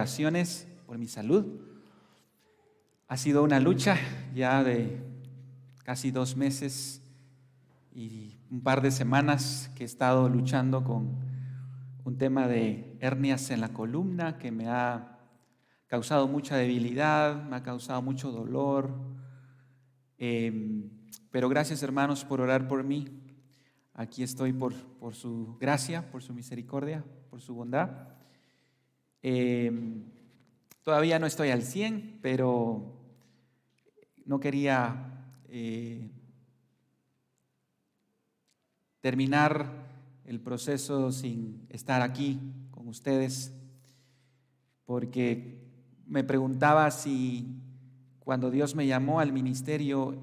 oraciones por mi salud. Ha sido una lucha ya de casi 2 meses y un par de semanas que he estado luchando con un tema de hernias en la columna que me ha causado mucha debilidad, me ha causado mucho dolor. Pero gracias, hermanos, por orar por mí. Aquí estoy por su gracia, por su misericordia, por su bondad. Todavía no estoy al 100, pero no quería terminar el proceso sin estar aquí con ustedes, porque me preguntaba si cuando Dios me llamó al ministerio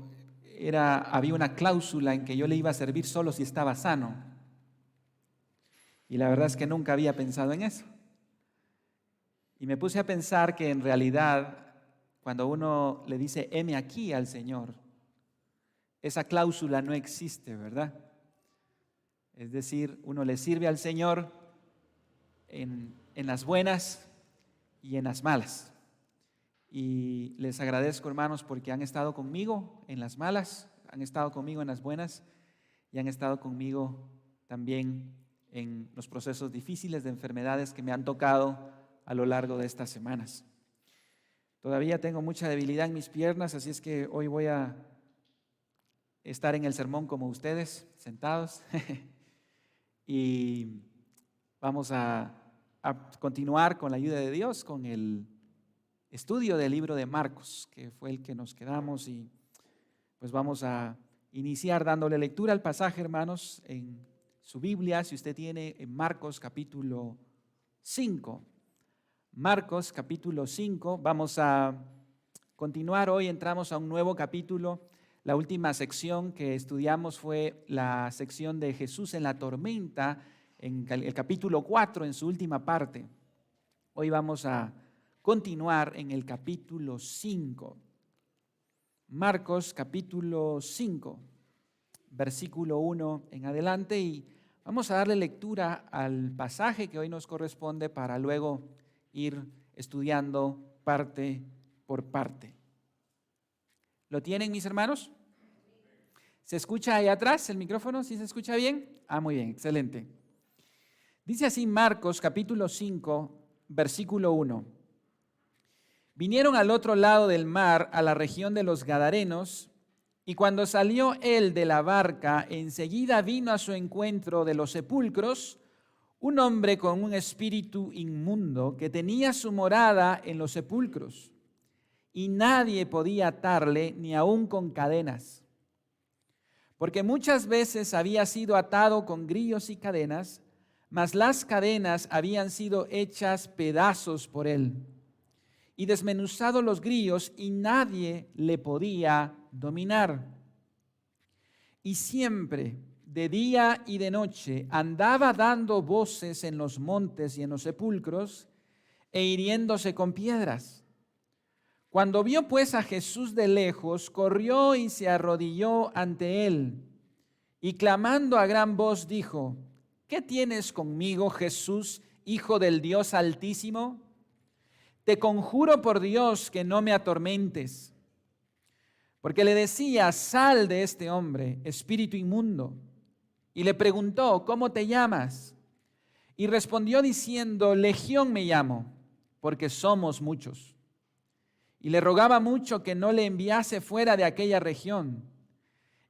había una cláusula en que yo le iba a servir solo si estaba sano. Y la verdad es que nunca había pensado en eso. Y me puse a pensar que en realidad, cuando uno le dice heme aquí al Señor, esa cláusula no existe, ¿verdad? Es decir, uno le sirve al Señor en las buenas y en las malas. Y les agradezco, hermanos, porque han estado conmigo en las malas, han estado conmigo en las buenas y han estado conmigo también en los procesos difíciles de enfermedades que me han tocado a lo largo de estas semanas. Todavía tengo mucha debilidad en mis piernas, así es que hoy voy a estar en el sermón como ustedes, sentados. Y vamos a continuar con la ayuda de Dios con el estudio del libro de Marcos, que fue el que nos quedamos, y pues vamos a iniciar dándole lectura al pasaje, hermanos, en su Biblia, si usted tiene, en Marcos capítulo 5. Marcos capítulo 5, vamos a continuar hoy, entramos a un nuevo capítulo. La última sección que estudiamos fue la sección de Jesús en la tormenta, en el capítulo 4, en su última parte. Hoy vamos a continuar en el capítulo 5. Marcos capítulo 5, versículo 1 en adelante, y vamos a darle lectura al pasaje que hoy nos corresponde para luego ir estudiando parte por parte. ¿Lo tienen, mis hermanos? ¿Se escucha ahí atrás el micrófono? ¿Sí se escucha bien? Muy bien, excelente. Dice así Marcos capítulo 5, versículo 1. Vinieron al otro lado del mar, a la región de los Gadarenos, y cuando salió él de la barca, enseguida vino a su encuentro de los sepulcros un hombre con un espíritu inmundo que tenía su morada en los sepulcros, y nadie podía atarle ni aun con cadenas, porque muchas veces había sido atado con grillos y cadenas, mas las cadenas habían sido hechas pedazos por él, y desmenuzado los grillos, y nadie le podía dominar. Y siempre, de día y de noche, andaba dando voces en los montes y en los sepulcros, e hiriéndose con piedras. Cuando vio pues a Jesús de lejos, corrió y se arrodilló ante él, y clamando a gran voz dijo: ¿Qué tienes conmigo, Jesús, Hijo del Dios Altísimo? Te conjuro por Dios que no me atormentes. Porque le decía: sal de este hombre, espíritu inmundo. Y le preguntó: ¿cómo te llamas? Y respondió diciendo: Legión me llamo, porque somos muchos. Y le rogaba mucho que no le enviase fuera de aquella región.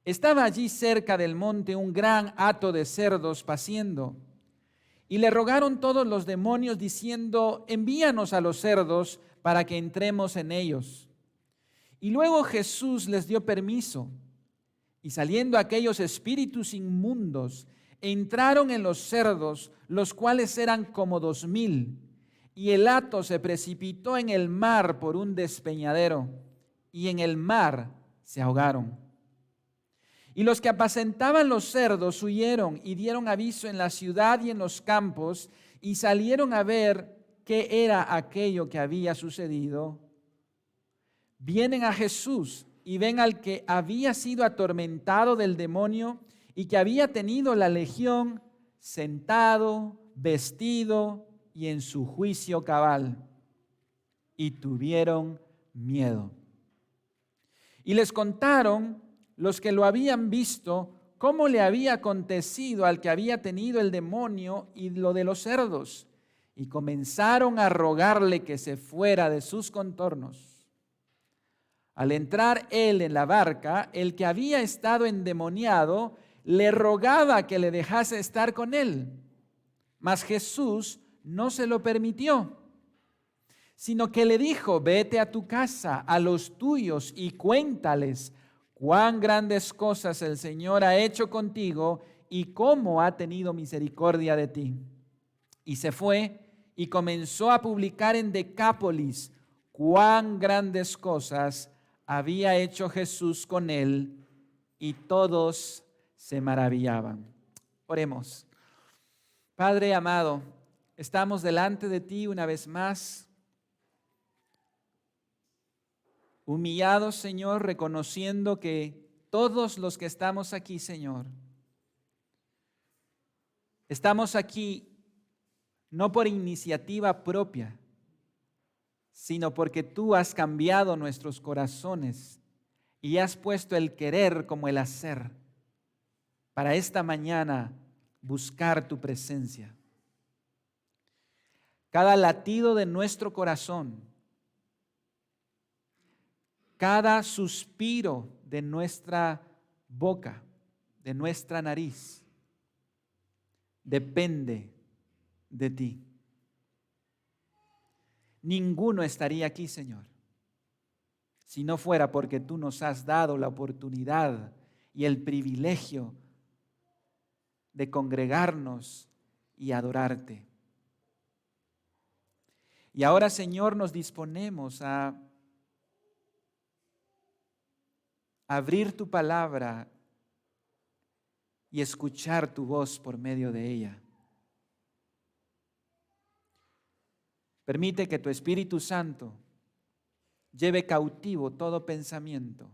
Estaba allí cerca del monte un gran hato de cerdos paciendo. Y le rogaron todos los demonios diciendo: envíanos a los cerdos para que entremos en ellos. Y luego Jesús les dio permiso. Y saliendo aquellos espíritus inmundos, entraron en los cerdos, los cuales eran como 2,000. Y el hato se precipitó en el mar por un despeñadero, y en el mar se ahogaron. Y los que apacentaban los cerdos huyeron y dieron aviso en la ciudad y en los campos, y salieron a ver qué era aquello que había sucedido. Vienen a Jesús y ven al que había sido atormentado del demonio y que había tenido la legión, sentado, vestido y en su juicio cabal. y tuvieron miedo. Y les contaron los que lo habían visto cómo le había acontecido al que había tenido el demonio y lo de los cerdos, y comenzaron a rogarle que se fuera de sus contornos. Al entrar él en la barca, el que había estado endemoniado le rogaba que le dejase estar con él, mas Jesús no se lo permitió, sino que le dijo: vete a tu casa, a los tuyos, y cuéntales cuán grandes cosas el Señor ha hecho contigo y cómo ha tenido misericordia de ti. Y se fue y comenzó a publicar en Decápolis cuán grandes cosas había hecho Jesús con él, y todos se maravillaban. Oremos. Padre amado, estamos delante de ti una vez más, humillados, Señor, reconociendo que todos los que estamos aquí, Señor, estamos aquí no por iniciativa propia, sino porque tú has cambiado nuestros corazones y has puesto el querer como el hacer para esta mañana buscar tu presencia. Cada latido de nuestro corazón, cada suspiro de nuestra boca, de nuestra nariz, depende de ti. Ninguno estaría aquí, Señor, si no fuera porque tú nos has dado la oportunidad y el privilegio de congregarnos y adorarte. Y ahora, Señor, nos disponemos a abrir tu palabra y escuchar tu voz por medio de ella. Permite que tu Espíritu Santo lleve cautivo todo pensamiento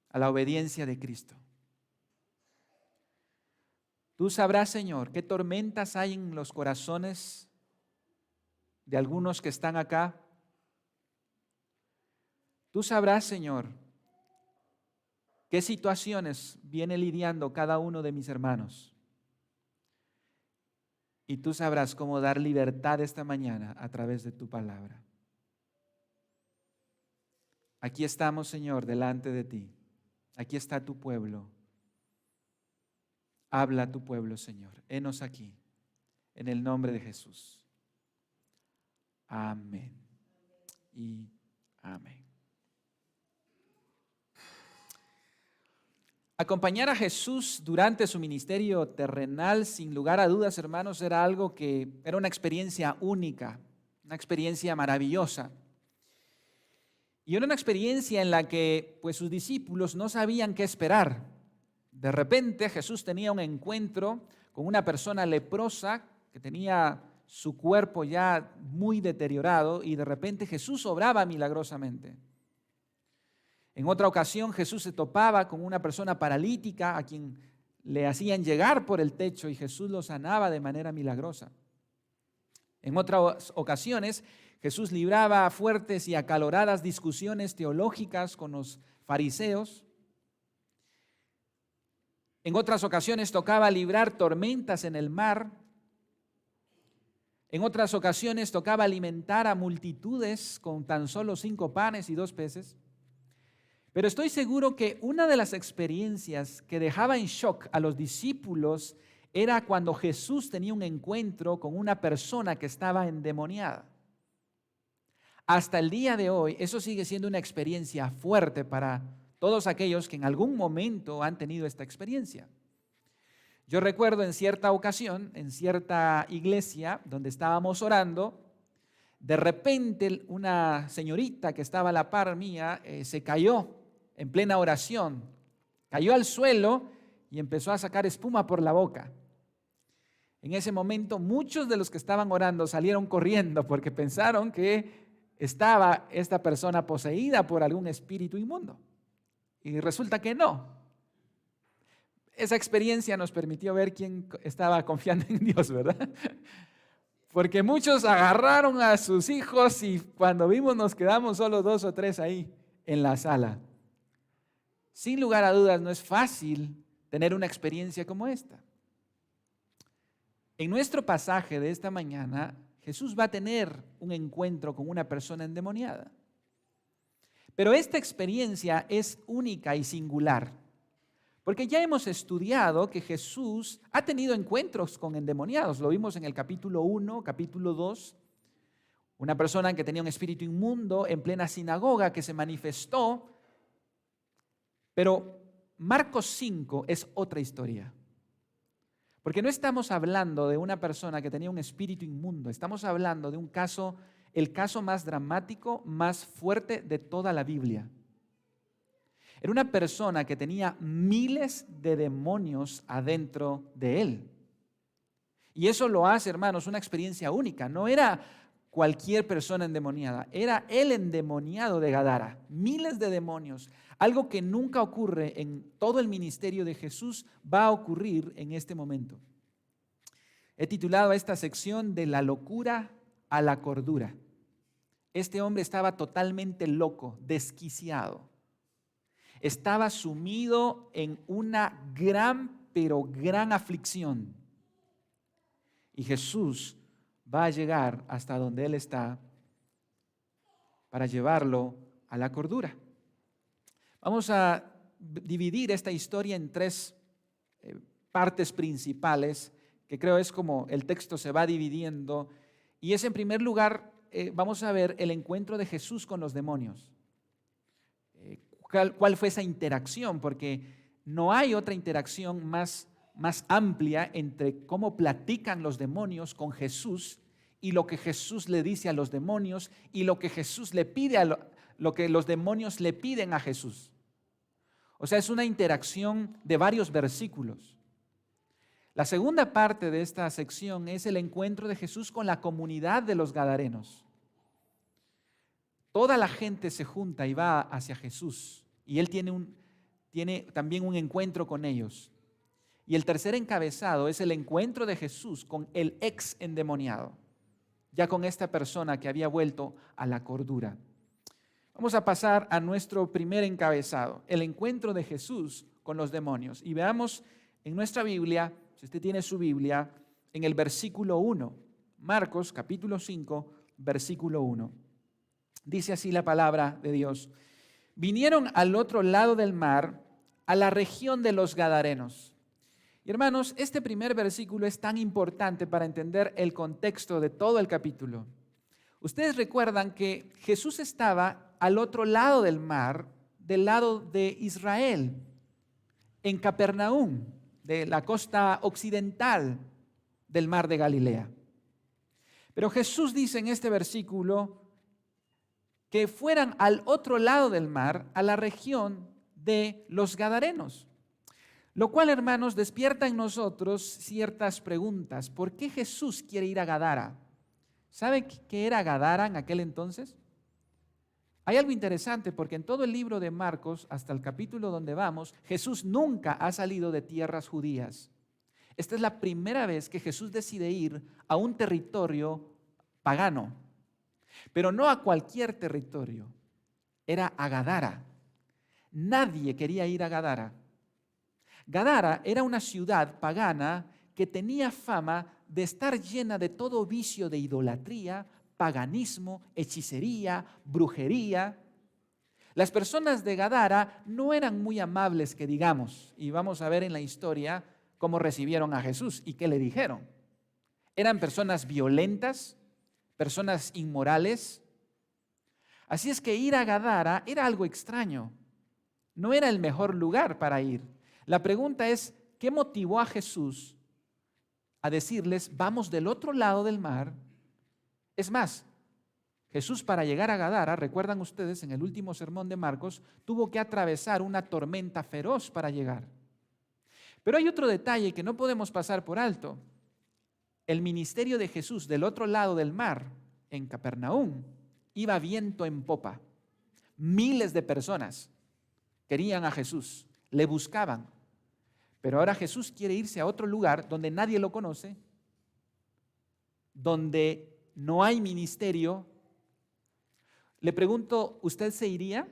a la obediencia de Cristo. Tú sabrás, Señor, qué tormentas hay en los corazones de algunos que están acá. Tú sabrás, Señor, qué situaciones viene lidiando cada uno de mis hermanos. Y tú sabrás cómo dar libertad esta mañana a través de tu palabra. Aquí estamos, Señor, delante de ti. Aquí está tu pueblo. Habla a tu pueblo, Señor. Henos aquí, en el nombre de Jesús. Amén y amén. Acompañar a Jesús durante su ministerio terrenal, sin lugar a dudas, hermanos, era algo que era una experiencia única, una experiencia maravillosa. Y era una experiencia en la que pues, sus discípulos no sabían qué esperar. De repente Jesús tenía un encuentro con una persona leprosa que tenía su cuerpo ya muy deteriorado, y de repente Jesús obraba milagrosamente. En otra ocasión Jesús se topaba con una persona paralítica a quien le hacían llegar por el techo y Jesús lo sanaba de manera milagrosa. En otras ocasiones Jesús libraba fuertes y acaloradas discusiones teológicas con los fariseos. En otras ocasiones tocaba librar tormentas en el mar. En otras ocasiones tocaba alimentar a multitudes con tan solo 5 panes y 2 peces. Pero estoy seguro que una de las experiencias que dejaba en shock a los discípulos era cuando Jesús tenía un encuentro con una persona que estaba endemoniada. Hasta el día de hoy, eso sigue siendo una experiencia fuerte para todos aquellos que en algún momento han tenido esta experiencia. Yo recuerdo en cierta ocasión, en cierta iglesia donde estábamos orando, de repente una señorita que estaba a la par mía se cayó en plena oración, cayó al suelo y empezó a sacar espuma por la boca. En ese momento muchos de los que estaban orando salieron corriendo porque pensaron que estaba esta persona poseída por algún espíritu inmundo. Y resulta que no. Esa experiencia nos permitió ver quién estaba confiando en Dios, ¿verdad? Porque muchos agarraron a sus hijos y cuando vimos nos quedamos solo 2 o 3 ahí en la sala. Sin lugar a dudas, no es fácil tener una experiencia como esta. En nuestro pasaje de esta mañana, Jesús va a tener un encuentro con una persona endemoniada. Pero esta experiencia es única y singular, porque ya hemos estudiado que Jesús ha tenido encuentros con endemoniados. Lo vimos en el capítulo 1, capítulo 2. Una persona que tenía un espíritu inmundo en plena sinagoga que se manifestó. Pero Marcos 5 es otra historia. Porque no estamos hablando de una persona que tenía un espíritu inmundo. Estamos hablando de un caso, el caso más dramático, más fuerte de toda la Biblia. Era una persona que tenía miles de demonios adentro de él. Y eso lo hace, hermanos, una experiencia única. No era cualquier persona endemoniada, era el endemoniado de Gadara. Miles de demonios. Algo que nunca ocurre en todo el ministerio de Jesús va a ocurrir en este momento. He titulado a esta sección de la locura a la cordura. Este hombre estaba totalmente loco, desquiciado. Estaba sumido en una pero gran aflicción. Y Jesús va a llegar hasta donde él está para llevarlo a la cordura. Vamos a dividir esta historia en 3 partes principales, que creo es como el texto se va dividiendo. Y es, en primer lugar, vamos a ver el encuentro de Jesús con los demonios. ¿Cuál fue esa interacción? Porque no hay otra interacción más amplia entre cómo platican los demonios con Jesús y lo que Jesús le dice a los demonios y lo que Jesús le pide lo que los demonios le piden a Jesús. O sea, es una interacción de varios versículos. La segunda parte de esta sección es el encuentro de Jesús con la comunidad de los gadarenos. Toda la gente se junta y va hacia Jesús y él tiene también un encuentro con ellos. Y el tercer encabezado es el encuentro de Jesús con el ex endemoniado, ya con esta persona que había vuelto a la cordura. Vamos a pasar a nuestro primer encabezado, el encuentro de Jesús con los demonios. Y veamos en nuestra Biblia, si usted tiene su Biblia, en el versículo 1, Marcos capítulo 5, versículo 1. Dice así la palabra de Dios. Vinieron al otro lado del mar, a la región de los Gadarenos. Y hermanos, este primer versículo es tan importante para entender el contexto de todo el capítulo. Ustedes recuerdan que Jesús estaba al otro lado del mar, del lado de Israel, en Capernaum, de la costa occidental del mar de Galilea. Pero Jesús dice en este versículo que fueran al otro lado del mar, a la región de los Gadarenos. Lo cual, hermanos, despierta en nosotros ciertas preguntas. ¿Por qué Jesús quiere ir a Gadara? ¿Sabe qué era Gadara en aquel entonces? Hay algo interesante porque en todo el libro de Marcos, hasta el capítulo donde vamos, Jesús nunca ha salido de tierras judías. Esta es la primera vez que Jesús decide ir a un territorio pagano, pero no a cualquier territorio, era a Gadara. Nadie quería ir a Gadara. Gadara era una ciudad pagana que tenía fama de estar llena de todo vicio de idolatría, paganismo, hechicería, brujería. Las personas de Gadara no eran muy amables, que digamos, y vamos a ver en la historia cómo recibieron a Jesús y qué le dijeron. Eran personas violentas, personas inmorales. Así es que ir a Gadara era algo extraño. No era el mejor lugar para ir. La pregunta es, ¿qué motivó a Jesús a decirles, vamos del otro lado del mar? Es más, Jesús, para llegar a Gadara, recuerdan ustedes en el último sermón de Marcos, tuvo que atravesar una tormenta feroz para llegar. Pero hay otro detalle que no podemos pasar por alto. El ministerio de Jesús del otro lado del mar, en Capernaum, iba viento en popa. Miles de personas querían a Jesús, le buscaban. Pero ahora Jesús quiere irse a otro lugar donde nadie lo conoce, donde no hay ministerio, le pregunto, ¿usted se iría?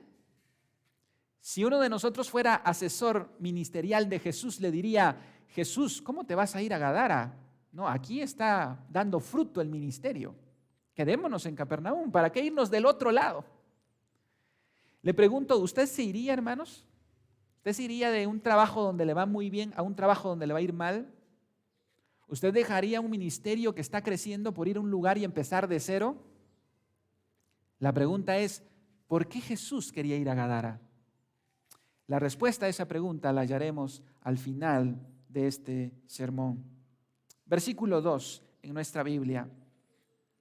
Si uno de nosotros fuera asesor ministerial de Jesús, le diría, Jesús, ¿cómo te vas a ir a Gadara? No, aquí está dando fruto el ministerio. Quedémonos en Capernaum, ¿para qué irnos del otro lado? Le pregunto, ¿usted se iría, hermanos? ¿Usted se iría de un trabajo donde le va muy bien a un trabajo donde le va a ir mal? ¿Usted dejaría un ministerio que está creciendo por ir a un lugar y empezar de cero? La pregunta es, ¿por qué Jesús quería ir a Gadara? La respuesta a esa pregunta la hallaremos al final de este sermón. Versículo 2 en nuestra Biblia.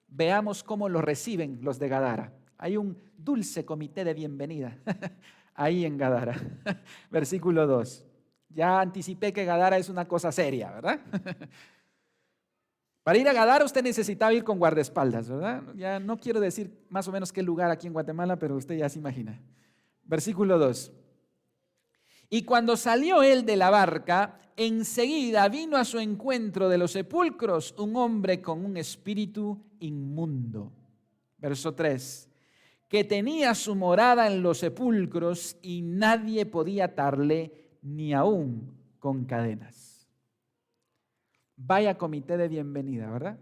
Veamos cómo lo reciben los de Gadara. Hay un dulce comité de bienvenida ahí en Gadara. Versículo 2. Ya anticipé que Gadara es una cosa seria, ¿verdad? Para ir a Gadara usted necesitaba ir con guardaespaldas, ¿verdad? Ya no quiero decir más o menos qué lugar aquí en Guatemala, pero usted ya se imagina. Versículo 2. Y cuando salió él de la barca, enseguida vino a su encuentro de los sepulcros un hombre con un espíritu inmundo. Verso 3. Que tenía su morada en los sepulcros y nadie podía atarle ni aún con cadenas. Vaya comité de bienvenida, ¿verdad?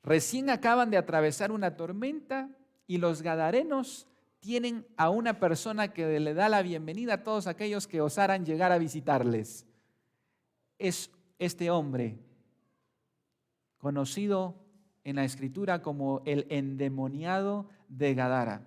Recién acaban de atravesar una tormenta y los gadarenos tienen a una persona que le da la bienvenida a todos aquellos que osaran llegar a visitarles. Es este hombre, conocido en la Escritura como el endemoniado de Gadara.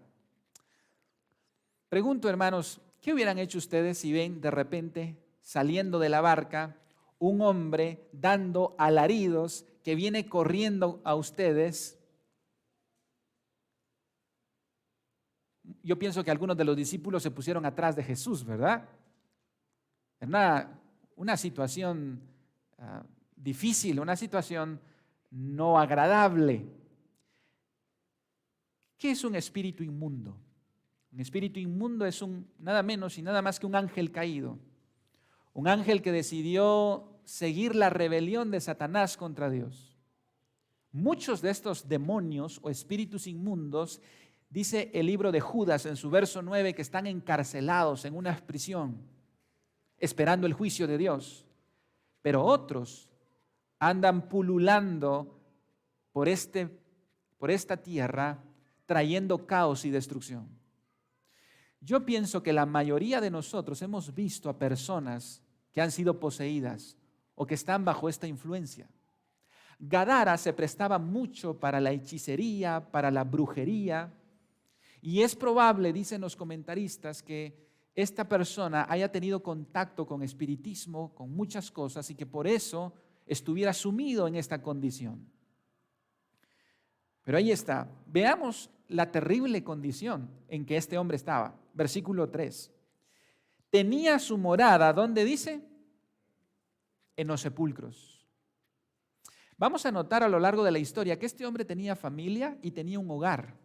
Pregunto, hermanos, ¿qué hubieran hecho ustedes si ven de repente saliendo de la barca un hombre dando alaridos que viene corriendo a ustedes? Yo pienso que algunos de los discípulos se pusieron atrás de Jesús, ¿verdad? Era una situación difícil, una situación no agradable. ¿Qué es un espíritu inmundo? Un espíritu inmundo es nada menos y nada más que un ángel caído. Un ángel que decidió seguir la rebelión de Satanás contra Dios. Muchos de estos demonios o espíritus inmundos, dice el libro de Judas en su verso 9, que están encarcelados en una prisión, esperando el juicio de Dios. Pero otros andan pululando por esta tierra, trayendo caos y destrucción. Yo pienso que la mayoría de nosotros hemos visto a personas que han sido poseídas o que están bajo esta influencia. Gadara se prestaba mucho para la hechicería, para la brujería, y es probable, dicen los comentaristas, que esta persona haya tenido contacto con espiritismo, con muchas cosas, y que por eso estuviera sumido en esta condición. Pero ahí está. Veamos la terrible condición en que este hombre estaba. Versículo 3. Tenía su morada, ¿dónde dice? En los sepulcros. Vamos a notar a lo largo de la historia que este hombre tenía familia y tenía un hogar.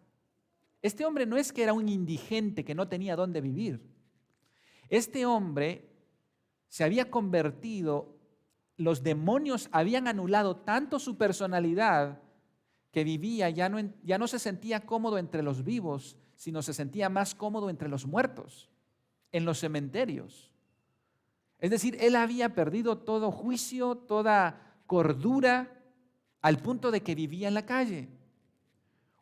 Este hombre no es que era un indigente que no tenía dónde vivir. Este hombre se había convertido, los demonios habían anulado tanto su personalidad que vivía, ya no se sentía cómodo entre los vivos, sino se sentía más cómodo entre los muertos, en los cementerios. Es decir, él había perdido todo juicio, toda cordura, al punto de que vivía en la calle.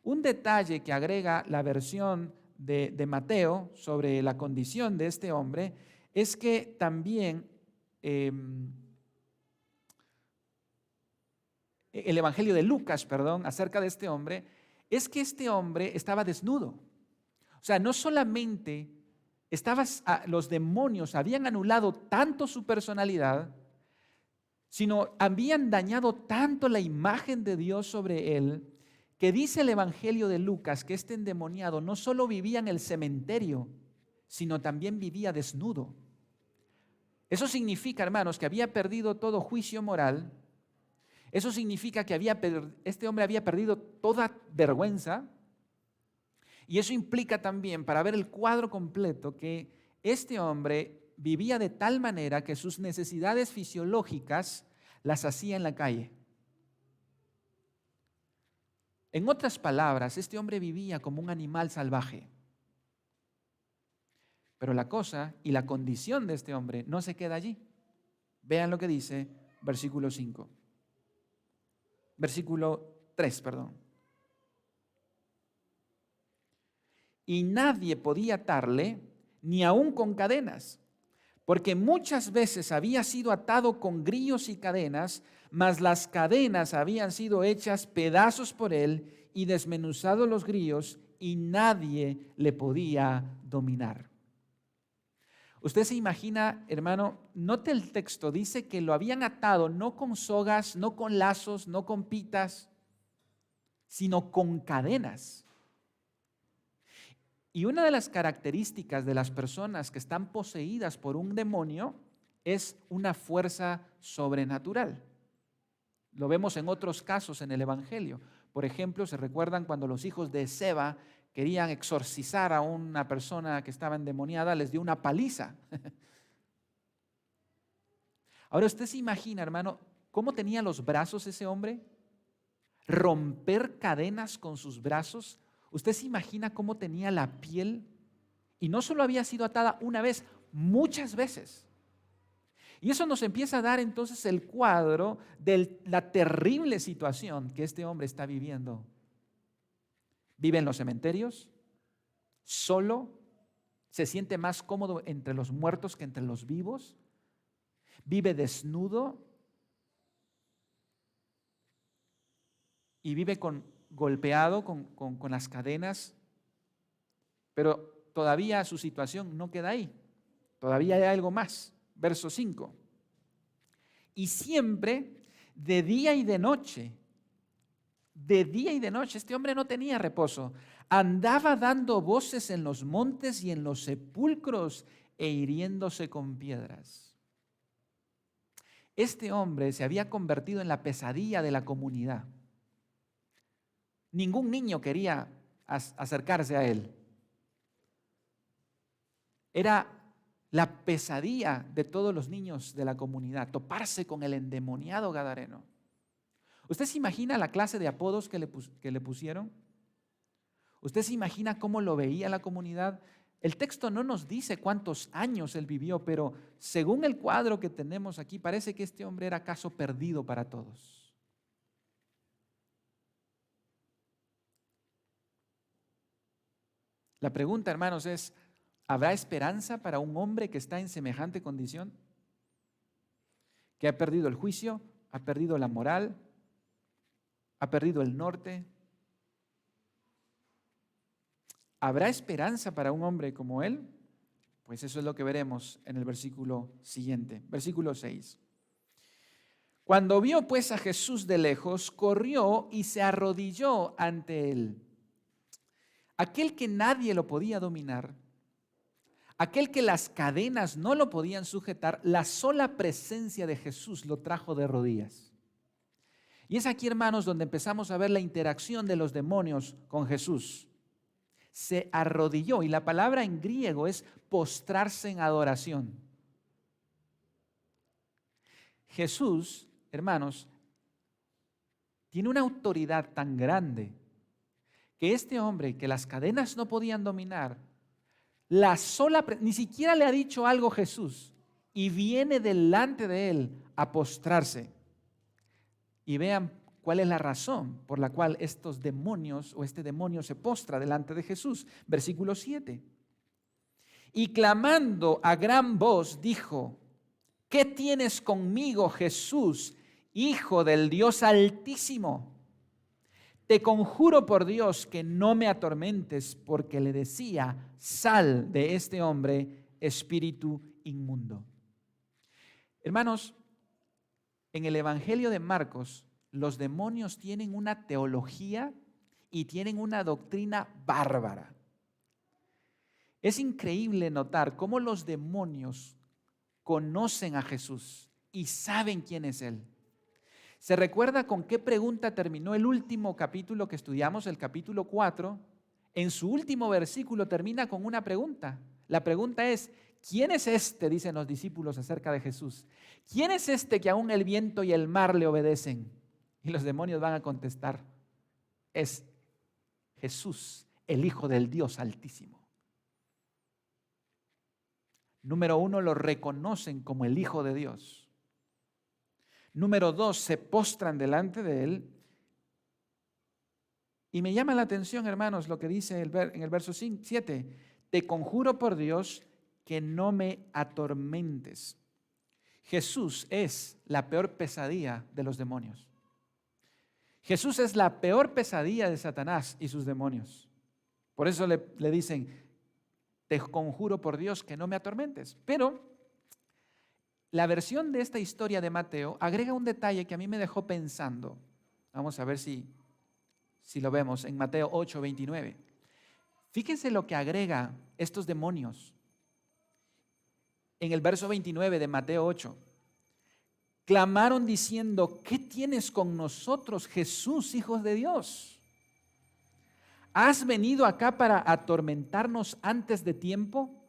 Un detalle que agrega la versión de Mateo sobre la condición de este hombre es que también el Evangelio de Lucas, acerca de este hombre, es que este hombre estaba desnudo. O sea, no solamente los demonios habían anulado tanto su personalidad, sino habían dañado tanto la imagen de Dios sobre él, que dice el Evangelio de Lucas que este endemoniado no solo vivía en el cementerio, sino también vivía desnudo. Eso significa, hermanos, que había perdido todo juicio moral. Eso significa que este hombre había perdido toda vergüenza. Y eso implica también, para ver el cuadro completo, que este hombre vivía de tal manera que sus necesidades fisiológicas las hacía en la calle. En otras palabras, este hombre vivía como un animal salvaje. Pero la cosa y la condición de este hombre no se queda allí. Vean lo que dice versículo 5. Versículo 3, perdón. Y nadie podía atarle, ni aun con cadenas, porque muchas veces había sido atado con grillos y cadenas, mas las cadenas habían sido hechas pedazos por él y desmenuzados los grillos, y nadie le podía dominar. Usted se imagina, hermano, note el texto, dice que lo habían atado no con sogas, no con lazos, no con pitas, sino con cadenas. Y una de las características de las personas que están poseídas por un demonio es una fuerza sobrenatural. Lo vemos en otros casos en el Evangelio. Por ejemplo, ¿se recuerdan cuando los hijos de Seba querían exorcizar a una persona que estaba endemoniada? Les dio una paliza. Ahora usted se imagina, hermano, cómo tenía los brazos ese hombre, romper cadenas con sus brazos. Usted se imagina cómo tenía la piel, y no solo había sido atada una vez, muchas veces. Y eso nos empieza a dar entonces el cuadro de la terrible situación que este hombre está viviendo. Vive en los cementerios, solo, se siente más cómodo entre los muertos que entre los vivos, vive desnudo y vive golpeado con las cadenas, pero todavía su situación no queda ahí, todavía hay algo más. Verso 5. Y siempre, de día y de noche, este hombre no tenía reposo, andaba dando voces en los montes y en los sepulcros e hiriéndose con piedras. Este hombre se había convertido en la pesadilla de la comunidad. Ningún niño quería acercarse a él. Era la pesadilla de todos los niños de la comunidad, toparse con el endemoniado gadareno. ¿Usted se imagina la clase de apodos que le pusieron? ¿Usted se imagina cómo lo veía la comunidad? El texto no nos dice cuántos años él vivió, pero según el cuadro que tenemos aquí, parece que este hombre era caso perdido para todos. La pregunta, hermanos, es: ¿habrá esperanza para un hombre que está en semejante condición? Que ha perdido el juicio, ha perdido la moral, ha perdido el norte. ¿Habrá esperanza para un hombre como él? Pues eso es lo que veremos en el versículo siguiente, versículo 6. Cuando vio pues a Jesús de lejos, corrió y se arrodilló ante él. Aquel que nadie lo podía dominar, aquel que las cadenas no lo podían sujetar, la sola presencia de Jesús lo trajo de rodillas. Y es aquí, hermanos, donde empezamos a ver la interacción de los demonios con Jesús. Se arrodilló, y la palabra en griego es postrarse en adoración. Jesús, hermanos, tiene una autoridad tan grande que este hombre que las cadenas no podían dominar, ni siquiera le ha dicho algo Jesús, y viene delante de él a postrarse. Y vean cuál es la razón por la cual estos demonios o este demonio se postra delante de Jesús. Versículo 7. Y clamando a gran voz dijo: ¿qué tienes conmigo, Jesús, Hijo del Dios Altísimo? Te conjuro por Dios que no me atormentes, porque le decía: sal de este hombre, espíritu inmundo. Hermanos, en el Evangelio de Marcos, los demonios tienen una teología y tienen una doctrina bárbara. Es increíble notar cómo los demonios conocen a Jesús y saben quién es Él. ¿Se recuerda con qué pregunta terminó el último capítulo que estudiamos, el capítulo 4? En su último versículo termina con una pregunta. La pregunta es: ¿quién es este? Dicen los discípulos acerca de Jesús. ¿Quién es este que aún el viento y el mar le obedecen? Y los demonios van a contestar: es Jesús, el Hijo del Dios Altísimo. Número 1, lo reconocen como el Hijo de Dios. Número 2, se postran delante de Él. Y me llama la atención, hermanos, lo que dice en el verso 7. Te conjuro por Dios que no me atormentes. Jesús es la peor pesadilla de los demonios. Jesús es la peor pesadilla de Satanás y sus demonios. Por eso le dicen, te conjuro por Dios que no me atormentes. Pero la versión de esta historia de Mateo agrega un detalle que a mí me dejó pensando. Vamos a ver si lo vemos en Mateo 8:29. Fíjense lo que agrega estos demonios. En el verso 29 de Mateo 8. Clamaron diciendo, ¿qué tienes con nosotros, Jesús, Hijo de Dios? ¿Has venido acá para atormentarnos antes de tiempo?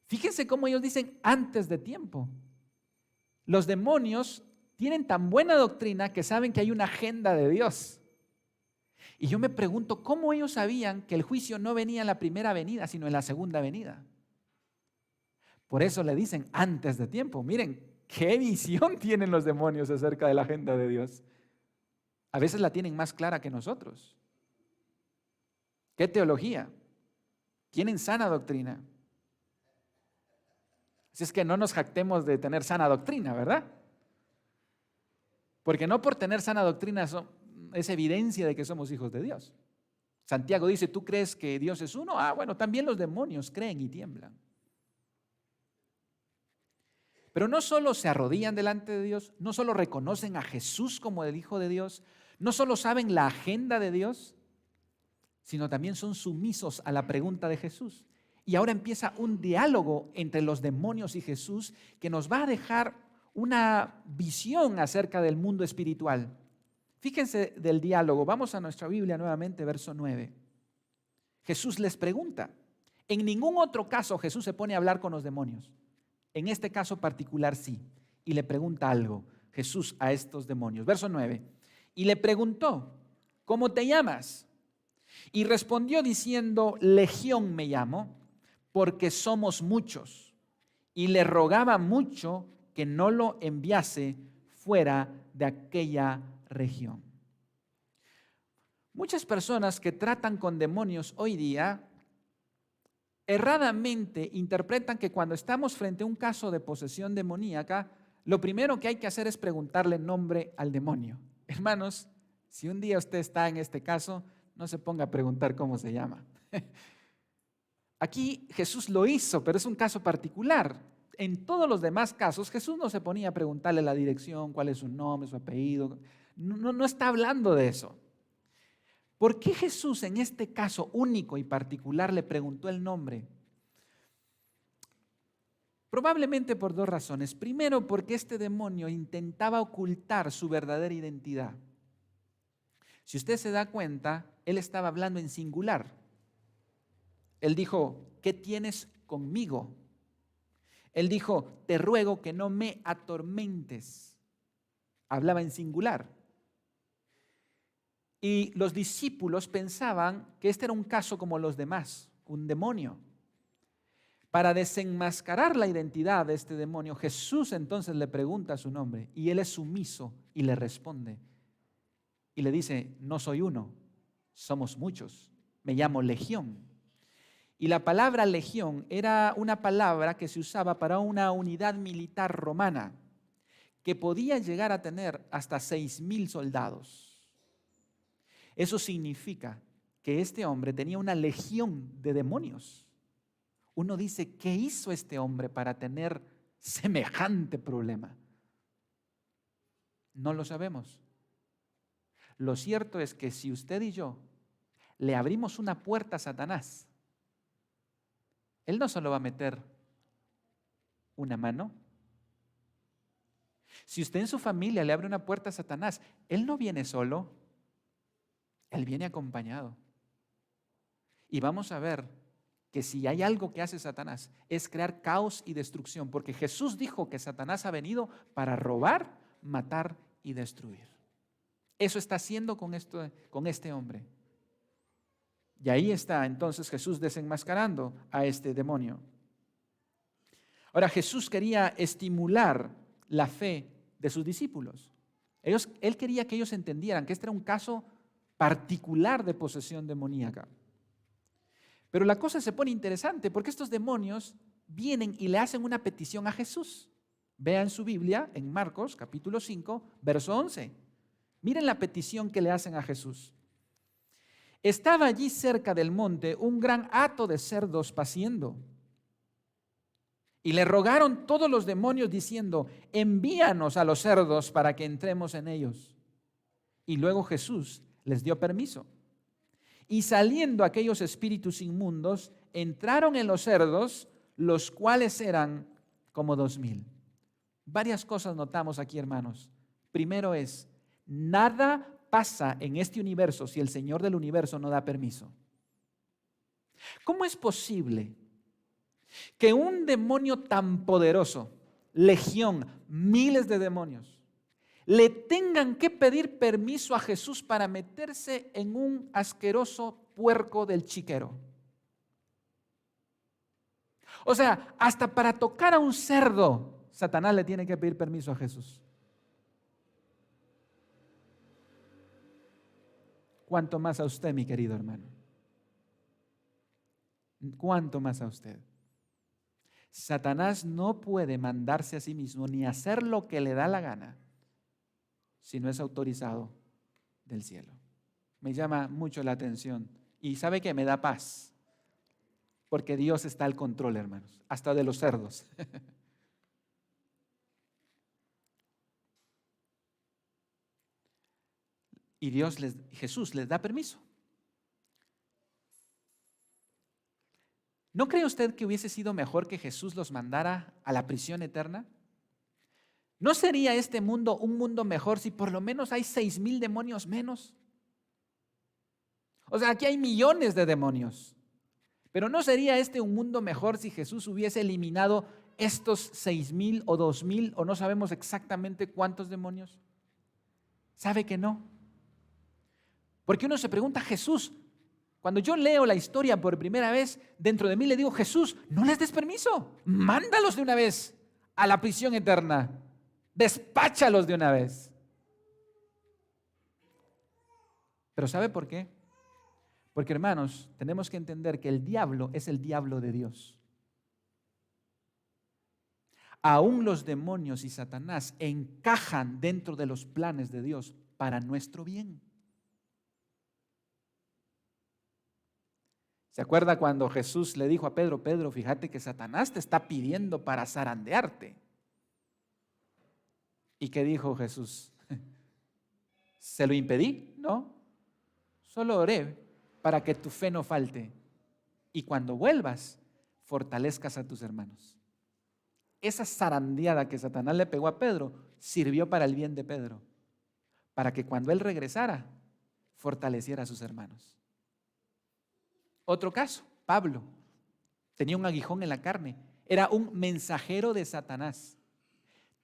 Fíjense cómo ellos dicen antes de tiempo. Los demonios tienen tan buena doctrina que saben que hay una agenda de Dios. Y yo me pregunto, ¿cómo ellos sabían que el juicio no venía en la primera venida, sino en la segunda venida? Por eso le dicen antes de tiempo. Miren, qué visión tienen los demonios acerca de la agenda de Dios. A veces la tienen más clara que nosotros. ¿Qué teología? Tienen sana doctrina. Así es que no nos jactemos de tener sana doctrina, ¿verdad? Porque no por tener sana doctrina es evidencia de que somos hijos de Dios. Santiago dice, ¿tú crees que Dios es uno? Bueno, también los demonios creen y tiemblan. Pero no solo se arrodillan delante de Dios, no solo reconocen a Jesús como el Hijo de Dios, no solo saben la agenda de Dios, sino también son sumisos a la pregunta de Jesús. Y ahora empieza un diálogo entre los demonios y Jesús que nos va a dejar una visión acerca del mundo espiritual. Fíjense del diálogo. Vamos a nuestra Biblia nuevamente, verso 9. Jesús les pregunta. En ningún otro caso Jesús se pone a hablar con los demonios. En este caso particular sí. Y le pregunta algo Jesús a estos demonios. Verso 9. Y le preguntó, ¿cómo te llamas? Y respondió diciendo, Legión me llamo, porque somos muchos. Y le rogaba mucho que no lo enviase fuera de aquella región. Muchas personas que tratan con demonios hoy día erradamente interpretan que cuando estamos frente a un caso de posesión demoníaca, lo primero que hay que hacer es preguntarle nombre al demonio. Hermanos, si un día usted está en este caso, no se ponga a preguntar cómo se llama. Aquí Jesús lo hizo, pero es un caso particular. En todos los demás casos, Jesús no se ponía a preguntarle la dirección, cuál es su nombre, su apellido. No está hablando de eso. ¿Por qué Jesús en este caso único y particular le preguntó el nombre? Probablemente por dos razones. Primero, porque este demonio intentaba ocultar su verdadera identidad. Si usted se da cuenta, él estaba hablando en singular. Él dijo, ¿qué tienes conmigo? Él dijo, te ruego que no me atormentes. Hablaba en singular. Y los discípulos pensaban que este era un caso como los demás, un demonio. Para desenmascarar la identidad de este demonio, Jesús entonces le pregunta su nombre y él es sumiso y le responde. Y le dice, no soy uno, somos muchos, me llamo Legión. Y la palabra legión era una palabra que se usaba para una unidad militar romana que podía llegar a tener hasta 6,000 soldados. Eso significa que este hombre tenía una legión de demonios. Uno dice, ¿qué hizo este hombre para tener semejante problema? No lo sabemos. Lo cierto es que si usted y yo le abrimos una puerta a Satanás, él no solo va a meter una mano. Si usted en su familia le abre una puerta a Satanás, él no viene solo, él viene acompañado. Y vamos a ver que si hay algo que hace Satanás es crear caos y destrucción, porque Jesús dijo que Satanás ha venido para robar, matar y destruir. Eso está haciendo con este hombre. Y ahí está entonces Jesús desenmascarando a este demonio. Ahora, Jesús quería estimular la fe de sus discípulos. Él quería que ellos entendieran que este era un caso particular de posesión demoníaca. Pero la cosa se pone interesante porque estos demonios vienen y le hacen una petición a Jesús. Vean su Biblia en Marcos capítulo 5, verso 11. Miren la petición que le hacen a Jesús. Estaba allí cerca del monte un gran hato de cerdos paciendo. Y le rogaron todos los demonios diciendo, envíanos a los cerdos para que entremos en ellos. Y luego Jesús les dio permiso. Y saliendo aquellos espíritus inmundos, entraron en los cerdos, los cuales eran como 2,000. Varias cosas notamos aquí, hermanos. Primero es, nada pasa en este universo si el Señor del universo no da permiso. ¿Cómo es posible que un demonio tan poderoso, legión, miles de demonios, le tengan que pedir permiso a Jesús para meterse en un asqueroso puerco del chiquero? O sea, hasta para tocar a un cerdo, Satanás le tiene que pedir permiso a Jesús. ¿Cuánto más a usted, mi querido hermano? ¿Cuánto más a usted? Satanás no puede mandarse a sí mismo ni hacer lo que le da la gana si no es autorizado del cielo. Me llama mucho la atención y ¿sabe qué? Me da paz, porque Dios está al control, hermanos, hasta de los cerdos. Y Jesús les da permiso. ¿No cree usted que hubiese sido mejor que Jesús los mandara a la prisión eterna? ¿No sería este mundo un mundo mejor si por lo menos hay 6,000 demonios menos? O sea, aquí hay millones de demonios. Pero ¿no sería este un mundo mejor si Jesús hubiese eliminado estos 6,000 o 2,000 o no sabemos exactamente cuántos demonios? ¿Sabe que no? Porque uno se pregunta, Jesús, cuando yo leo la historia por primera vez, dentro de mí le digo, Jesús, no les des permiso, mándalos de una vez a la prisión eterna, despáchalos de una vez. Pero ¿sabe por qué? Porque, hermanos, tenemos que entender que el diablo es el diablo de Dios. Aún los demonios y Satanás encajan dentro de los planes de Dios para nuestro bien. ¿Se acuerda cuando Jesús le dijo a Pedro, Pedro, fíjate que Satanás te está pidiendo para zarandearte? ¿Y qué dijo Jesús? ¿Se lo impedí? No, solo oré para que tu fe no falte y cuando vuelvas, fortalezcas a tus hermanos. Esa zarandeada que Satanás le pegó a Pedro sirvió para el bien de Pedro, para que cuando él regresara, fortaleciera a sus hermanos. Otro caso, Pablo tenía un aguijón en la carne, era un mensajero de Satanás.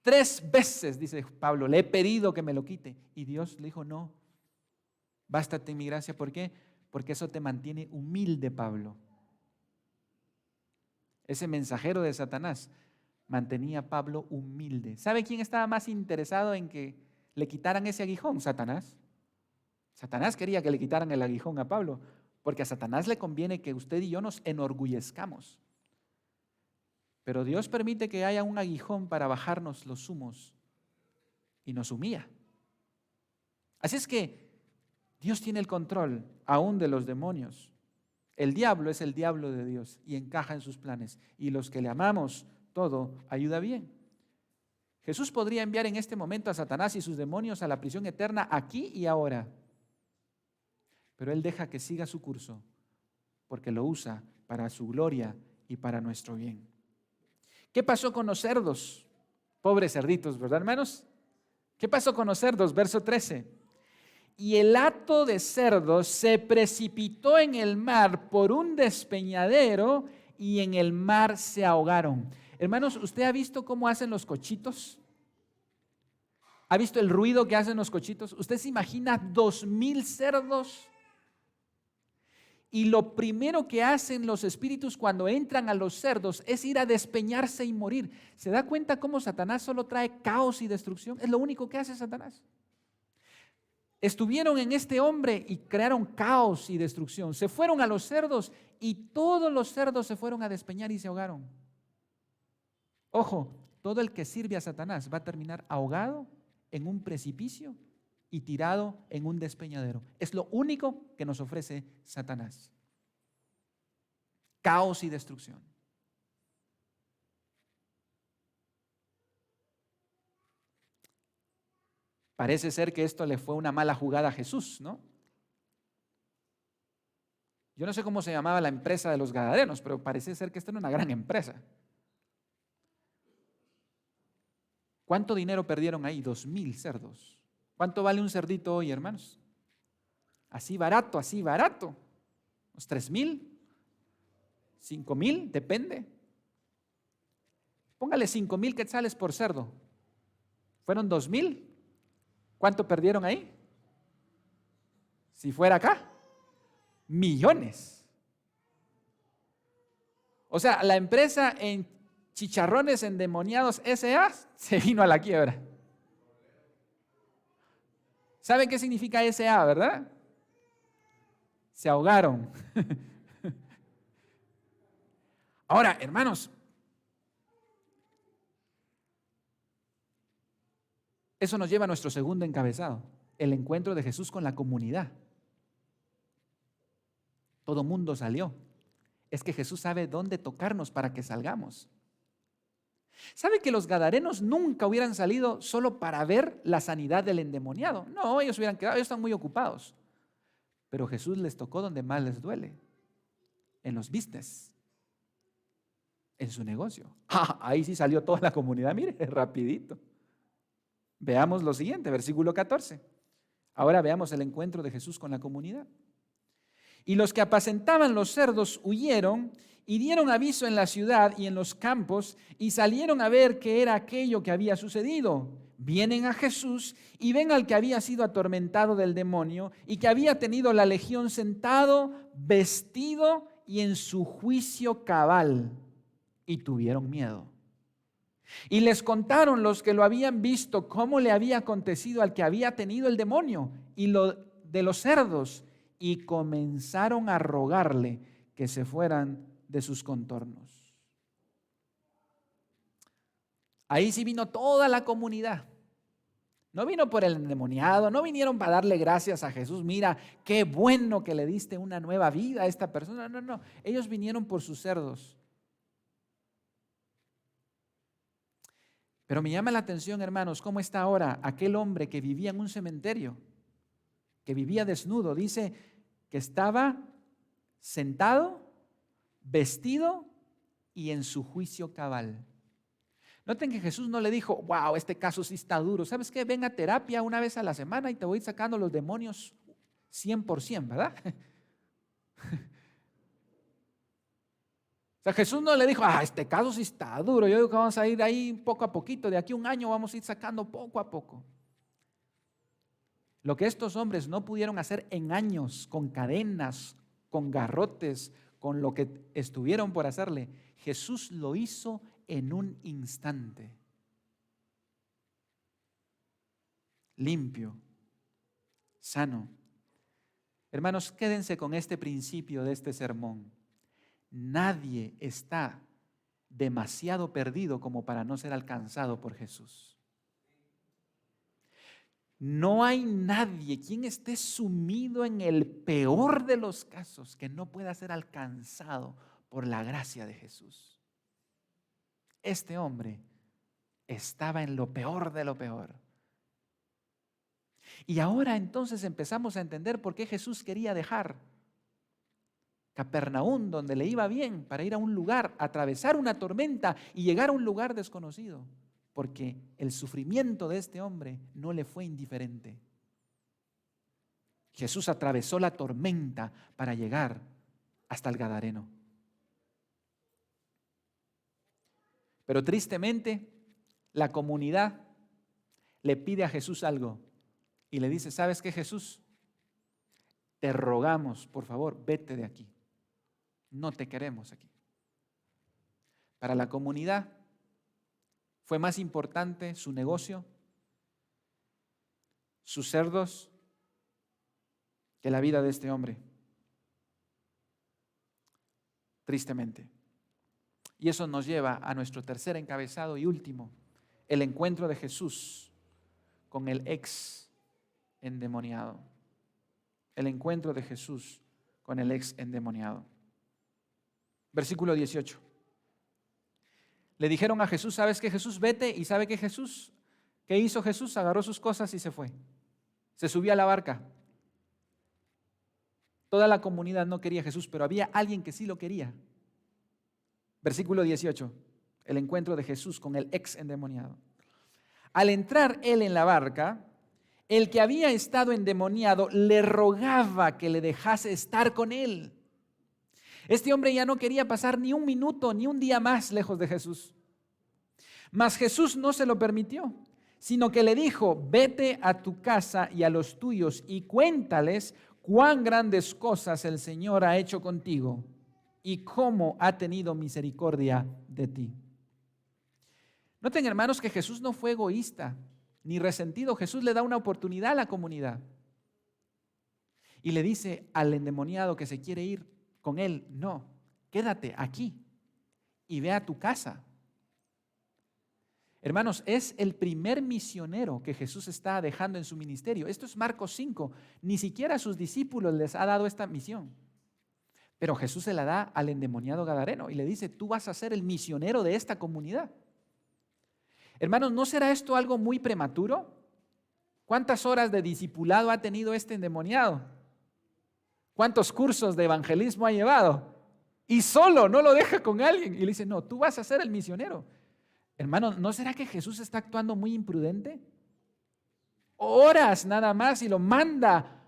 3 veces, dice Pablo, le he pedido que me lo quite y Dios le dijo, no, bástate mi gracia. ¿Por qué? Porque eso te mantiene humilde, Pablo. Ese mensajero de Satanás mantenía a Pablo humilde. ¿Sabe quién estaba más interesado en que le quitaran ese aguijón? Satanás. Satanás quería que le quitaran el aguijón a Pablo, porque a Satanás le conviene que usted y yo nos enorgullezcamos. Pero Dios permite que haya un aguijón para bajarnos los humos y nos humilla. Así es que Dios tiene el control aún de los demonios. El diablo es el diablo de Dios y encaja en sus planes. Y los que le amamos, todo ayuda bien. Jesús podría enviar en este momento a Satanás y sus demonios a la prisión eterna aquí y ahora. Pero Él deja que siga su curso porque lo usa para su gloria y para nuestro bien. ¿Qué pasó con los cerdos? Pobres cerditos, ¿verdad, hermanos? ¿Qué pasó con los cerdos? Verso 13. Y el hato de cerdos se precipitó en el mar por un despeñadero y en el mar se ahogaron. Hermanos, ¿usted ha visto cómo hacen los cochitos? ¿Ha visto el ruido que hacen los cochitos? ¿Usted se imagina 2,000 cerdos? Y lo primero que hacen los espíritus cuando entran a los cerdos es ir a despeñarse y morir. ¿Se da cuenta cómo Satanás solo trae caos y destrucción? Es lo único que hace Satanás. Estuvieron en este hombre y crearon caos y destrucción. Se fueron a los cerdos y todos los cerdos se fueron a despeñar y se ahogaron. Ojo, todo el que sirve a Satanás va a terminar ahogado en un precipicio y tirado en un despeñadero. Es lo único que nos ofrece Satanás. Caos y destrucción. Parece ser que esto le fue una mala jugada a Jesús, ¿no? Yo no sé cómo se llamaba la empresa de los gadarenos, pero parece ser que esta era una gran empresa. ¿Cuánto dinero perdieron ahí? 2,000 cerdos. ¿Cuánto vale un cerdito hoy, hermanos? Así barato, unos 3,000, 5,000, depende. Póngale 5,000 quetzales por cerdo. Fueron 2,000. ¿Cuánto perdieron ahí? Si fuera acá, millones. O sea, la empresa en Chicharrones Endemoniados S.A. se vino a la quiebra. ¿Saben qué significa S.A., verdad? Se ahogaron. Ahora, hermanos, eso nos lleva a nuestro segundo encabezado, el encuentro de Jesús con la comunidad. Todo mundo salió. Es que Jesús sabe dónde tocarnos para que salgamos. ¿Sabe que los gadarenos nunca hubieran salido solo para ver la sanidad del endemoniado? No, ellos hubieran quedado, ellos están muy ocupados. Pero Jesús les tocó donde más les duele, en los business, en su negocio. Ahí sí salió toda la comunidad, mire, rapidito. Veamos lo siguiente, versículo 14. Ahora veamos el encuentro de Jesús con la comunidad. Y los que apacentaban los cerdos huyeron y dieron aviso en la ciudad y en los campos y salieron a ver qué era aquello que había sucedido. Vienen a Jesús y ven al que había sido atormentado del demonio y que había tenido la legión sentado, vestido y en su juicio cabal. Y tuvieron miedo. Y les contaron los que lo habían visto cómo le había acontecido al que había tenido el demonio y lo de los cerdos. Y comenzaron a rogarle que se fueran de sus contornos. Ahí sí vino toda la comunidad. No vino por el endemoniado, no vinieron para darle gracias a Jesús. Mira, qué bueno que le diste una nueva vida a esta persona. No. Ellos vinieron por sus cerdos. Pero me llama la atención, hermanos, cómo está ahora aquel hombre que vivía en un cementerio, que vivía desnudo. Dice que estaba sentado, vestido y en su juicio cabal. Noten que Jesús no le dijo, wow, este caso sí está duro. ¿Sabes qué? Ven a terapia una vez a la semana y te voy sacando los demonios 100%, ¿verdad? O sea, Jesús no le dijo, este caso sí está duro. Yo digo que vamos a ir ahí poco a poquito. De aquí a un año vamos a ir sacando poco a poco. Lo que estos hombres no pudieron hacer en años, con cadenas, con garrotes, con lo que estuvieron por hacerle, Jesús lo hizo en un instante. Limpio, sano. Hermanos, quédense con este principio de este sermón. Nadie está demasiado perdido como para no ser alcanzado por Jesús. No hay nadie quien esté sumido en el peor de los casos que no pueda ser alcanzado por la gracia de Jesús. Este hombre estaba en lo peor de lo peor. Y ahora entonces empezamos a entender por qué Jesús quería dejar Capernaum, donde le iba bien, para ir a un lugar, atravesar una tormenta y llegar a un lugar desconocido. Porque el sufrimiento de este hombre no le fue indiferente. Jesús atravesó la tormenta para llegar hasta el Gadareno. Pero tristemente, la comunidad, le pide a Jesús algo y le dice, ¿sabes qué, Jesús? Te rogamos, por favor, vete de aquí. No te queremos aquí. Para la comunidad fue más importante su negocio, sus cerdos, que la vida de este hombre. Tristemente. Y eso nos lleva a nuestro tercer encabezado y último, el encuentro de Jesús con el ex endemoniado. El encuentro de Jesús con el ex endemoniado. Versículo 18. Le dijeron a Jesús, ¿sabes qué, Jesús? Vete. ¿Y sabe qué, Jesús? ¿Qué hizo Jesús? Agarró sus cosas y se fue. Se subió a la barca. Toda la comunidad no quería a Jesús, pero había alguien que sí lo quería. Versículo 18, el encuentro de Jesús con el ex endemoniado. Al entrar él en la barca, el que había estado endemoniado le rogaba que le dejase estar con él. Este hombre ya no quería pasar ni un minuto, ni un día más lejos de Jesús. Mas Jesús no se lo permitió, sino que le dijo, vete a tu casa y a los tuyos y cuéntales cuán grandes cosas el Señor ha hecho contigo y cómo ha tenido misericordia de ti. Noten, hermanos, que Jesús no fue egoísta ni resentido. Jesús le da una oportunidad a la comunidad y le dice al endemoniado que se quiere ir con él, no, quédate aquí y ve a tu casa. Hermanos, es el primer misionero que Jesús está dejando en su ministerio. Esto es Marcos 5. Ni siquiera a sus discípulos les ha dado esta misión. Pero Jesús se la da al endemoniado gadareno y le dice, tú vas a ser el misionero de esta comunidad. Hermanos, ¿no será esto algo muy prematuro? ¿Cuántas horas de discipulado ha tenido este endemoniado? ¿Cuántos cursos de evangelismo ha llevado? Y solo no lo deja con alguien. Y le dice, no, tú vas a ser el misionero. Hermano, ¿no será que Jesús está actuando muy imprudente? Horas nada más y lo manda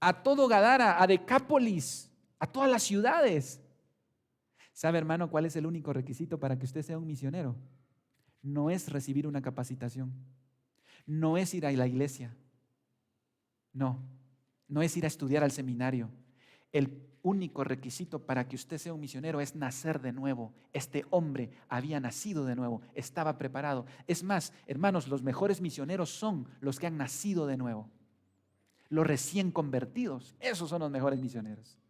a todo Gadara, a Decápolis, a todas las ciudades. ¿Sabe, hermano, cuál es el único requisito para que usted sea un misionero? No es recibir una capacitación, no es ir a la iglesia, no es ir a estudiar al seminario. El único requisito para que usted sea un misionero es nacer de nuevo. Este hombre había nacido de nuevo, estaba preparado. Es más, hermanos, los mejores misioneros son los que han nacido de nuevo. Los recién convertidos, esos son los mejores misioneros.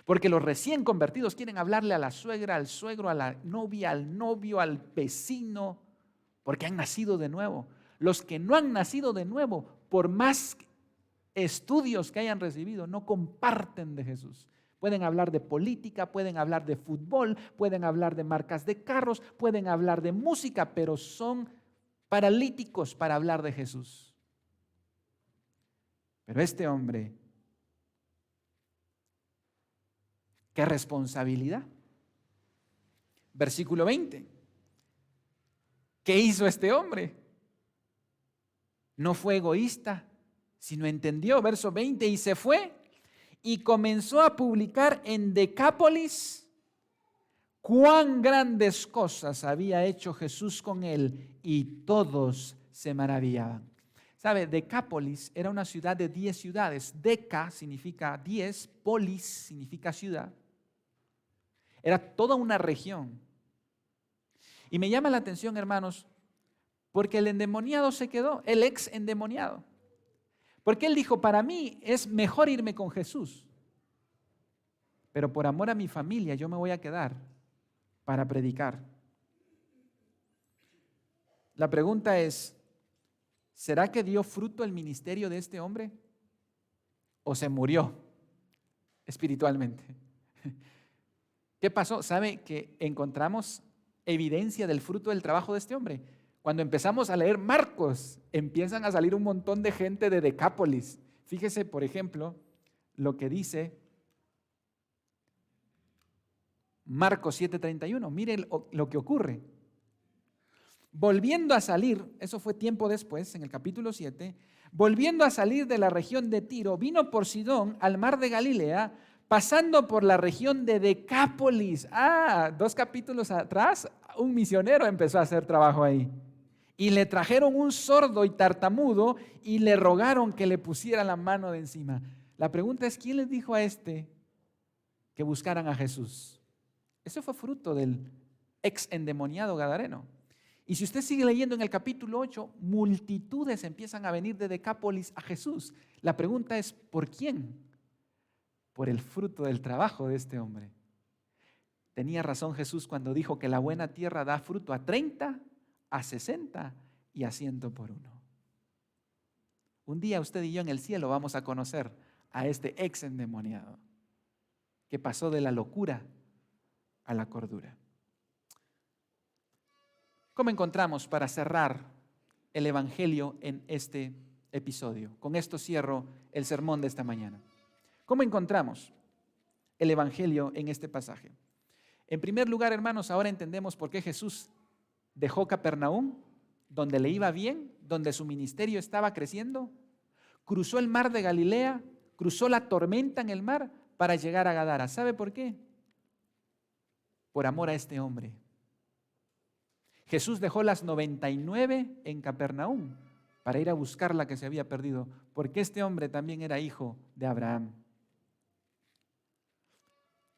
Porque los recién convertidos quieren hablarle a la suegra, al suegro, a la novia, al novio, al vecino, porque han nacido de nuevo. Los que no han nacido de nuevo, por más estudios que hayan recibido, no comparten de Jesús. Pueden hablar de política, pueden hablar de fútbol, pueden hablar de marcas de carros, pueden hablar de música, pero son paralíticos para hablar de Jesús. Pero este hombre, ¿qué responsabilidad? Versículo 20. ¿Qué hizo este hombre? No fue egoísta, sino entendió, verso 20, y se fue y comenzó a publicar en Decápolis cuán grandes cosas había hecho Jesús con él, y todos se maravillaban. ¿Sabe? Decápolis era una ciudad de 10 ciudades. Deca significa 10, polis significa ciudad. Era toda una región. Y me llama la atención, hermanos, porque el endemoniado se quedó, el ex endemoniado. Porque él dijo, para mí es mejor irme con Jesús, pero por amor a mi familia yo me voy a quedar para predicar. La pregunta es, ¿será que dio fruto el ministerio de este hombre? ¿O se murió espiritualmente? ¿Qué pasó? ¿Sabe que encontramos evidencia del fruto del trabajo de este hombre? Cuando empezamos a leer Marcos, empiezan a salir un montón de gente de Decápolis. Fíjese, por ejemplo, lo que dice Marcos 7:31. Mire lo que ocurre. Volviendo a salir, eso fue tiempo después, en el capítulo 7, volviendo a salir de la región de Tiro, vino por Sidón al mar de Galilea, pasando por la región de Decápolis. 2 capítulos atrás, un misionero empezó a hacer trabajo ahí. Y le trajeron un sordo y tartamudo y le rogaron que le pusiera la mano de encima. La pregunta es, ¿quién les dijo a este que buscaran a Jesús? Eso fue fruto del ex endemoniado gadareno. Y si usted sigue leyendo en el capítulo 8, multitudes empiezan a venir de Decápolis a Jesús. La pregunta es, ¿por quién? Por el fruto del trabajo de este hombre. Tenía razón Jesús cuando dijo que la buena tierra da fruto a 30, a 60 y a 100 por uno. Un día usted y yo en el cielo vamos a conocer a este ex endemoniado que pasó de la locura a la cordura. ¿Cómo encontramos para cerrar el evangelio en este episodio? Con esto cierro el sermón de esta mañana. ¿Cómo encontramos el evangelio en este pasaje? En primer lugar, hermanos, ahora entendemos por qué Jesús dejó Capernaum, donde le iba bien, donde su ministerio estaba creciendo, cruzó el mar de Galilea, cruzó la tormenta en el mar para llegar a Gadara. ¿Sabe por qué? Por amor a este hombre. Jesús dejó las 99 en Capernaum para ir a buscar la que se había perdido, porque este hombre también era hijo de Abraham.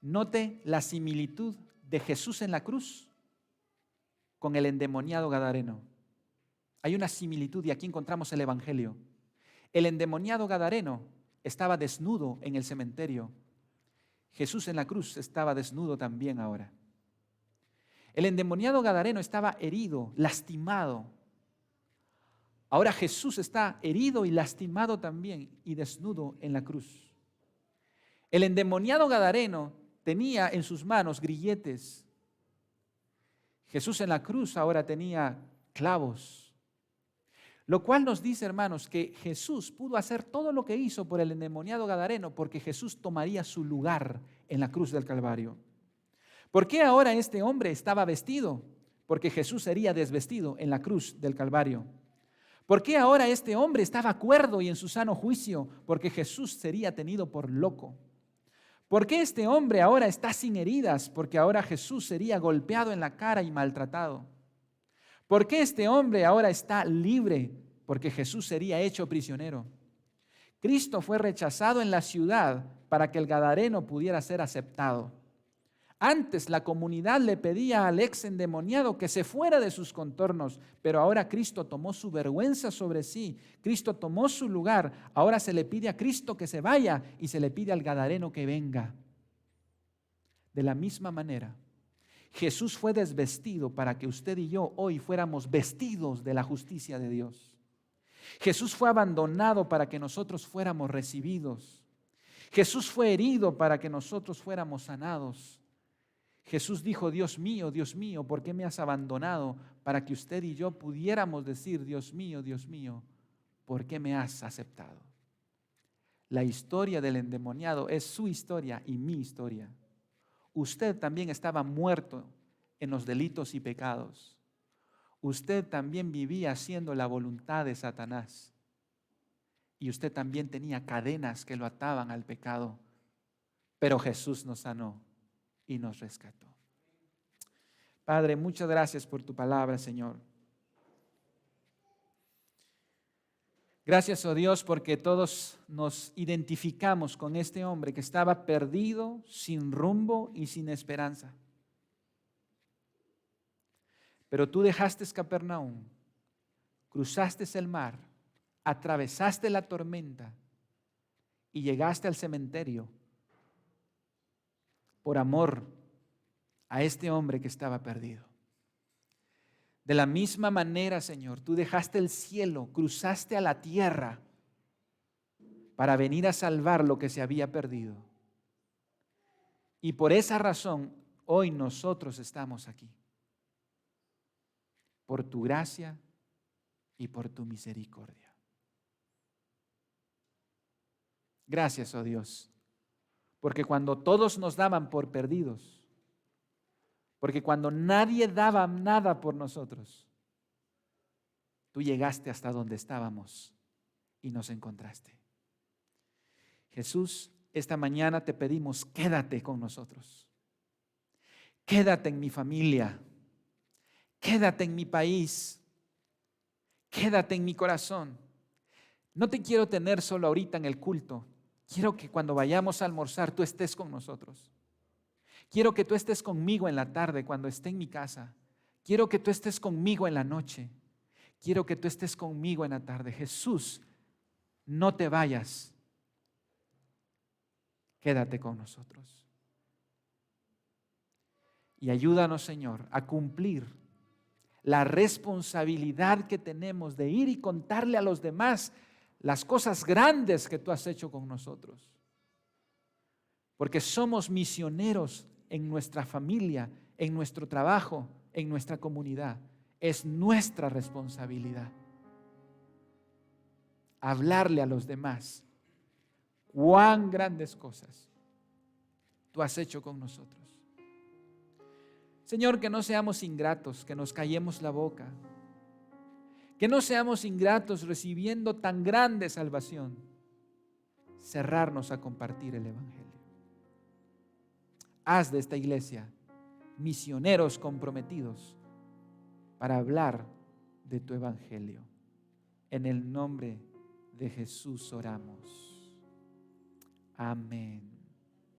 Note la similitud de Jesús en la cruz con el endemoniado gadareno. Hay una similitud y aquí encontramos el evangelio. El endemoniado gadareno estaba desnudo en el cementerio. Jesús en la cruz estaba desnudo también ahora. El endemoniado gadareno estaba herido, lastimado. Ahora Jesús está herido y lastimado también y desnudo en la cruz. El endemoniado gadareno tenía en sus manos grilletes. Jesús en la cruz ahora tenía clavos. Lo cual nos dice, hermanos, que Jesús pudo hacer todo lo que hizo por el endemoniado gadareno porque Jesús tomaría su lugar en la cruz del Calvario. ¿Por qué ahora este hombre estaba vestido? Porque Jesús sería desvestido en la cruz del Calvario. ¿Por qué ahora este hombre estaba cuerdo y en su sano juicio? Porque Jesús sería tenido por loco. ¿Por qué este hombre ahora está sin heridas? Porque ahora Jesús sería golpeado en la cara y maltratado. ¿Por qué este hombre ahora está libre? Porque Jesús sería hecho prisionero. Cristo fue rechazado en la ciudad para que el gadareno pudiera ser aceptado. Antes la comunidad le pedía al ex endemoniado que se fuera de sus contornos, pero ahora Cristo tomó su vergüenza sobre sí, Cristo tomó su lugar, ahora se le pide a Cristo que se vaya y se le pide al gadareno que venga. De la misma manera, Jesús fue desvestido para que usted y yo hoy fuéramos vestidos de la justicia de Dios. Jesús fue abandonado para que nosotros fuéramos recibidos. Jesús fue herido para que nosotros fuéramos sanados. Jesús dijo, Dios mío, ¿por qué me has abandonado? Para que usted y yo pudiéramos decir, Dios mío, ¿por qué me has aceptado? La historia del endemoniado es su historia y mi historia. Usted también estaba muerto en los delitos y pecados. Usted también vivía haciendo la voluntad de Satanás. Y usted también tenía cadenas que lo ataban al pecado. Pero Jesús nos sanó y nos rescató. Padre, muchas gracias por tu palabra, Señor. Gracias, oh Dios, porque todos nos identificamos con este hombre que estaba perdido, sin rumbo y sin esperanza. Pero tú dejaste Capernaum, cruzaste el mar, atravesaste la tormenta y llegaste al cementerio por amor a este hombre que estaba perdido. De la misma manera, Señor, tú dejaste el cielo, cruzaste a la tierra para venir a salvar lo que se había perdido. Y por esa razón, hoy nosotros estamos aquí. Por tu gracia y por tu misericordia. Gracias, oh Dios, porque cuando todos nos daban por perdidos, porque cuando nadie daba nada por nosotros, tú llegaste hasta donde estábamos y nos encontraste. Jesús, esta mañana te pedimos, quédate con nosotros. Quédate en mi familia. Quédate en mi país. Quédate en mi corazón. No te quiero tener solo ahorita en el culto. Quiero que cuando vayamos a almorzar tú estés con nosotros. Quiero que tú estés conmigo en la tarde cuando esté en mi casa. Quiero que tú estés conmigo en la noche. Quiero que tú estés conmigo en la tarde. Jesús, no te vayas. Quédate con nosotros. Y ayúdanos, Señor, a cumplir la responsabilidad que tenemos de ir y contarle a los demás las cosas grandes que tú has hecho con nosotros. Porque somos misioneros en nuestra familia, en nuestro trabajo, en nuestra comunidad. Es nuestra responsabilidad hablarle a los demás cuán grandes cosas tú has hecho con nosotros. Señor, que no seamos ingratos, que nos callemos la boca, que no seamos ingratos recibiendo tan grande salvación, cerrarnos a compartir el Evangelio. Haz de esta iglesia misioneros comprometidos para hablar de tu Evangelio. En el nombre de Jesús oramos. Amén.